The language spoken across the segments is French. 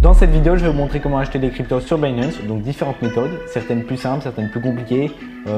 Dans cette vidéo, je vais vous montrer comment acheter des cryptos sur Binance, donc différentes méthodes, certaines plus simples, certaines plus compliquées,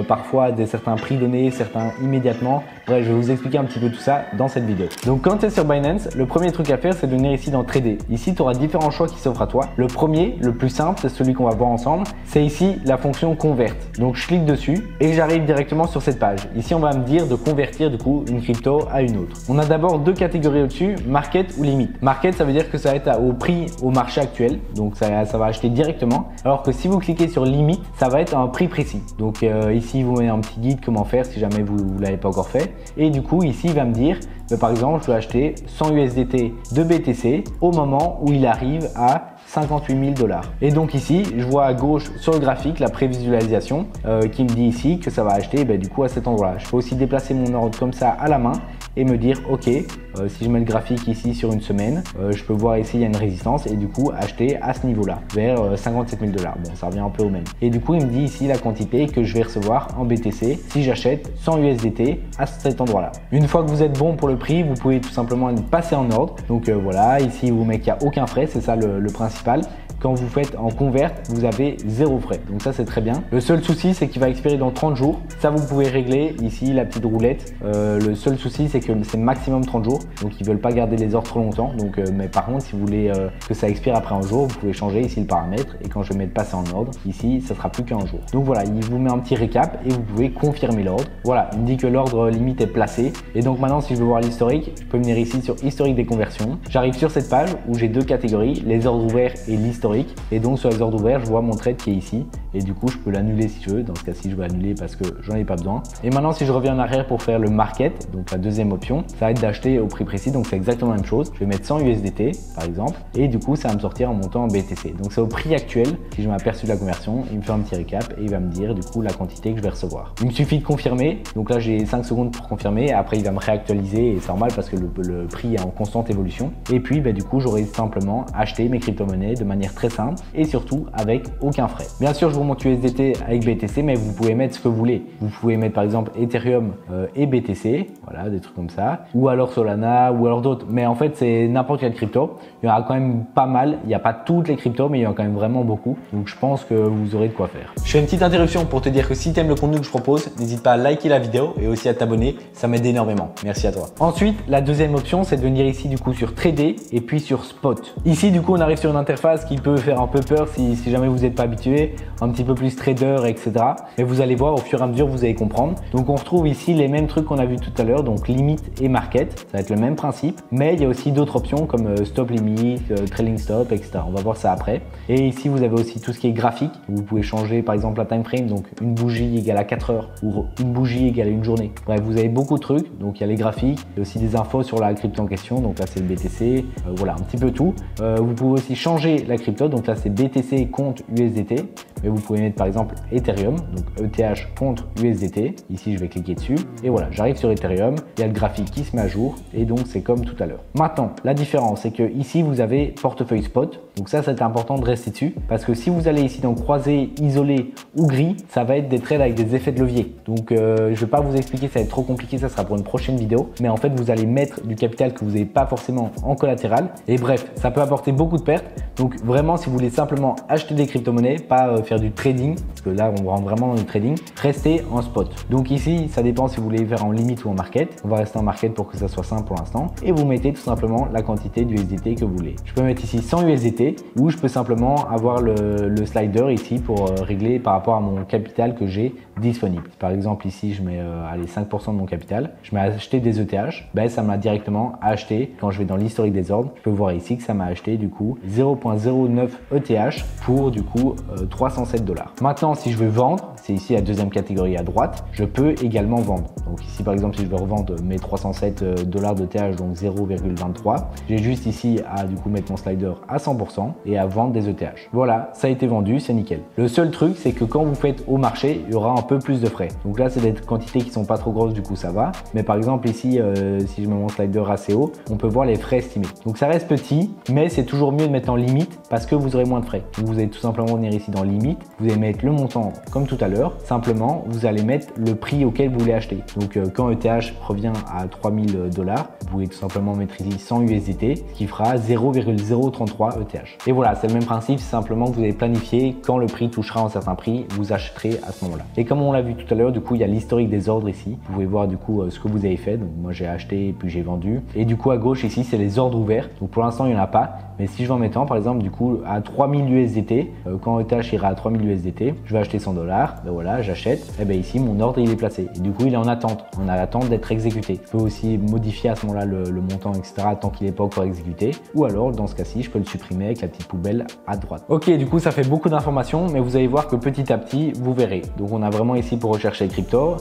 parfois certains prix donnés, certains immédiatement. Bref, je vais vous expliquer un petit peu tout ça dans cette vidéo. Donc quand tu es sur Binance, le premier truc à faire, c'est de venir ici dans Trader. Ici, tu auras différents choix qui s'offrent à toi. Le premier, le plus simple, c'est celui qu'on va voir ensemble, c'est ici la fonction Convert. Donc je clique dessus et j'arrive directement sur cette page. Ici, on va me dire de convertir du coup une crypto à une autre. On a d'abord deux catégories au-dessus, Market ou Limit. Market, ça veut dire que ça va être au prix au marché actuel, donc ça va acheter directement, alors que si vous cliquez sur Limit, ça va être à un prix précis. Donc ici, il vous met un petit guide comment faire si jamais vous ne l'avez pas encore fait. Et du coup, ici, il va me dire, par exemple, je peux acheter 100 USDT de BTC au moment où il arrive à 58 000 $. Et donc ici, je vois à gauche sur le graphique la prévisualisation qui me dit ici que ça va acheter du coup à cet endroit-là. Je peux aussi déplacer mon ordre comme ça à la main et me dire ok, si je mets le graphique ici sur une semaine, je peux voir ici il y a une résistance et du coup acheter à ce niveau-là vers 57 000 $. Bon, ça revient un peu au même. Et du coup, il me dit ici la quantité que je vais recevoir en BTC si j'achète 100 USDT à cet endroit-là. Une fois que vous êtes bon pour le prix, vous pouvez tout simplement passer en ordre. Donc voilà, ici il vous met qu'il n'y a aucun frais, c'est ça le principal. Quand vous faites en convert, vous avez 0 frais. Donc ça, c'est très bien. Le seul souci, c'est qu'il va expirer dans 30 jours. Ça, vous pouvez régler ici la petite roulette. Le seul souci, c'est que c'est maximum 30 jours. Donc, ils veulent pas garder les ordres trop longtemps. Donc, mais par contre, si vous voulez que ça expire après un jour, vous pouvez changer ici le paramètre. Et quand je vais mettre passer en ordre, ici, ça sera plus qu'un jour. Donc voilà, il vous met un petit récap et vous pouvez confirmer l'ordre. Voilà, il me dit que l'ordre limite est placé. Et donc maintenant, si je veux voir l'historique, je peux venir ici sur historique des conversions. J'arrive sur cette page où j'ai deux catégories, les ordres ouverts et l'historique. Et donc sur les ordres ouverts, je vois mon trade qui est ici et du coup je peux l'annuler si je veux. Dans ce cas-ci, je vais annuler parce que j'en ai pas besoin. Et maintenant, si je reviens en arrière pour faire le market, donc la deuxième option, ça va être d'acheter au prix précis. Donc c'est exactement la même chose. Je vais mettre 100 USDT par exemple et du coup ça va me sortir en montant en BTC. Donc c'est au prix actuel. Si je m'aperçu de la conversion, il me fait un petit récap et il va me dire du coup la quantité que je vais recevoir. Il me suffit de confirmer. Donc là j'ai 5 secondes pour confirmer. Et après il va me réactualiser et c'est normal parce que le prix est en constante évolution. Et puis du coup j'aurai simplement acheté mes crypto-monnaies de manière très simple et surtout avec aucun frais. Bien sûr, je vous montre USDT avec BTC, mais vous pouvez mettre ce que vous voulez. Vous pouvez mettre par exemple Ethereum et BTC, voilà, des trucs comme ça, ou alors Solana, ou alors d'autres. Mais en fait, c'est n'importe quelle crypto. Il y en a quand même pas mal. Il n'y a pas toutes les cryptos, mais il y en a quand même vraiment beaucoup. Donc, je pense que vous aurez de quoi faire. Je fais une petite interruption pour te dire que si tu aimes le contenu que je propose, n'hésite pas à liker la vidéo et aussi à t'abonner. Ça m'aide énormément. Merci à toi. Ensuite, la deuxième option, c'est de venir ici du coup sur Trader et puis sur Spot. Ici, du coup, on arrive sur une interface qui peut faire un peu peur si jamais vous n'êtes pas habitué, un petit peu plus trader, etc. Mais vous allez voir au fur et à mesure, vous allez comprendre. Donc on retrouve ici les mêmes trucs qu'on a vu tout à l'heure, donc limite et market, ça va être le même principe, mais il y a aussi d'autres options comme stop limit, trailing stop, etc. On va voir ça après. Et ici vous avez aussi tout ce qui est graphique. Vous pouvez changer par exemple la time frame, donc une bougie égale à 4 heures ou une bougie égale à une journée. Bref, vous avez beaucoup de trucs, donc il y a les graphiques, il y a aussi des infos sur la crypto en question, donc là c'est le BTC, voilà un petit peu tout. Vous pouvez aussi changer la crypto, donc là c'est BTC contre USDT, mais vous pouvez mettre par exemple Ethereum, donc ETH contre USDT. Ici, je vais cliquer dessus et voilà, j'arrive sur Ethereum. Il y a le graphique qui se met à jour et donc c'est comme tout à l'heure. Maintenant, la différence, c'est que ici, vous avez portefeuille spot. Donc ça, c'est important de rester dessus parce que si vous allez ici dans croisé, isolé ou gris, ça va être des trades avec des effets de levier. Donc, je vais pas vous expliquer, ça va être trop compliqué, ça sera pour une prochaine vidéo. Mais en fait, vous allez mettre du capital que vous n'avez pas forcément en collatéral. Et bref, ça peut apporter beaucoup de pertes. Donc vraiment, si vous voulez simplement acheter des crypto-monnaies, pas faire du trading, parce que là, on rentre vraiment dans du trading, restez en spot. Donc ici, ça dépend si vous voulez faire en limite ou en market. On va rester en market pour que ça soit simple pour l'instant. Et vous mettez tout simplement la quantité d'USDT que vous voulez. Je peux mettre ici 100 USDT ou je peux simplement avoir le slider ici pour régler par rapport à mon capital que j'ai disponible. Par exemple, ici, je mets allez, 5% de mon capital. Je mets acheter des ETH. Ça m'a directement acheté. Quand je vais dans l'historique des ordres, je peux voir ici que ça m'a acheté du coup 0,09 ETH pour du coup 307 $. Maintenant, si je veux vendre, c'est ici la deuxième catégorie à droite, je peux également vendre. Donc ici, par exemple, si je veux revendre mes 307 $ d'ETH, donc 0,23, j'ai juste ici à du coup mettre mon slider à 100% et à vendre des ETH. Voilà, ça a été vendu, c'est nickel. Le seul truc, c'est que quand vous faites au marché, il y aura un peu plus de frais. Donc là, c'est des quantités qui sont pas trop grosses, du coup, ça va. Mais par exemple, ici, si je mets mon slider assez haut, on peut voir les frais estimés. Donc ça reste petit, mais c'est toujours mieux de mettre en limite parce que vous aurez moins de frais. Donc vous allez tout simplement venir ici dans limite limite, vous allez mettre le montant comme tout à l'heure. Simplement, vous allez mettre le prix auquel vous voulez acheter. Donc quand ETH revient à 3000 $, vous pouvez tout simplement mettre ici 100 USDT, ce qui fera 0,033 ETH. Et voilà, c'est le même principe, c'est simplement que vous allez planifier quand le prix touchera un certain prix, vous achèterez à ce moment-là. Et comme on l'a vu tout à l'heure, du coup, il y a l'historique des ordres ici. Vous pouvez voir du coup ce que vous avez fait. Donc moi, j'ai acheté et puis j'ai vendu. Et du coup, à gauche ici, c'est les ordres ouverts. Donc pour l'instant, il n'y en a pas. Mais si je vais en mettant, par exemple, du coup, à 3000 USDT, quand ETH ira à 3000 USDT, je vais acheter 100 $. Ben voilà, j'achète. Et bien ici, mon ordre, il est placé. Et du coup, il est en attente. On a l'attente d'être exécuté. Je peux aussi modifier à ce moment-là le montant, etc. tant qu'il n'est pas encore exécuté. Ou alors, dans ce cas-ci, je peux le supprimer avec la petite poubelle à droite. Ok, du coup, ça fait beaucoup d'informations, mais vous allez voir que petit à petit, vous verrez. Donc, on a vraiment ici pour rechercher crypto.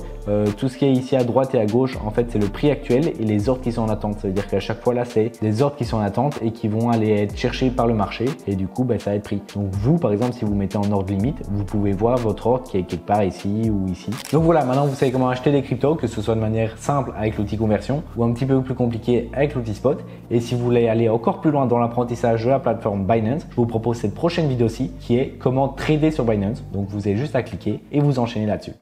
Tout ce qui est ici à droite et à gauche, en fait, c'est le prix actuel et les ordres qui sont en attente. Ça veut dire qu'à chaque fois, là, c'est des ordres qui sont en attente et qui vont aller être cherchés par le marché. Et du coup, ben, ça va être pris. Donc, vous, par exemple, si vous mettez en ordre limite, vous pouvez voir votre ordre qui est quelque part ici ou ici. Donc voilà, maintenant, vous savez comment acheter des cryptos, que ce soit de manière simple avec l'outil conversion ou un petit peu plus compliqué avec l'outil spot. Et si vous voulez aller encore plus loin dans l'apprentissage de la plateforme Binance, je vous propose cette prochaine vidéo-ci qui est comment trader sur Binance. Donc, vous avez juste à cliquer et vous enchaîner là-dessus.